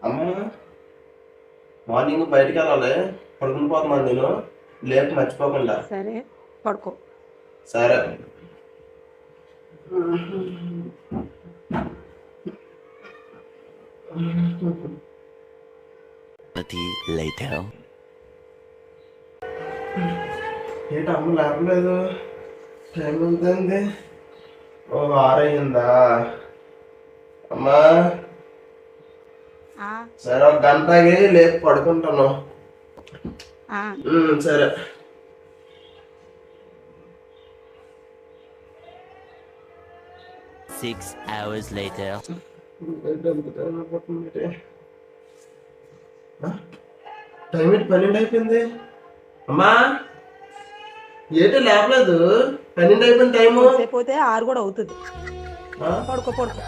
అమ్మా మార్నింగ్ బయటికి వెళ్ళాలి, పడుకుని పోతున్నాను నేను, లేపు మర్చిపోకుండా. సరే పడుకో. సరే. ఏంటి అమ్మ లేపలేదు? టైం ఎంత అయింది? 6 అయిందా? అమ్మా సరే, 1 గంటకి లేపు పడుకుంటాను. సరే. టైం 12 అయిపోయింది. అమ్మా ఏంటి లేపలేదు? 12 అయిపోయింది టైము. పోతే 6 కూడా అవుతుంది. పడుకో పడుకో.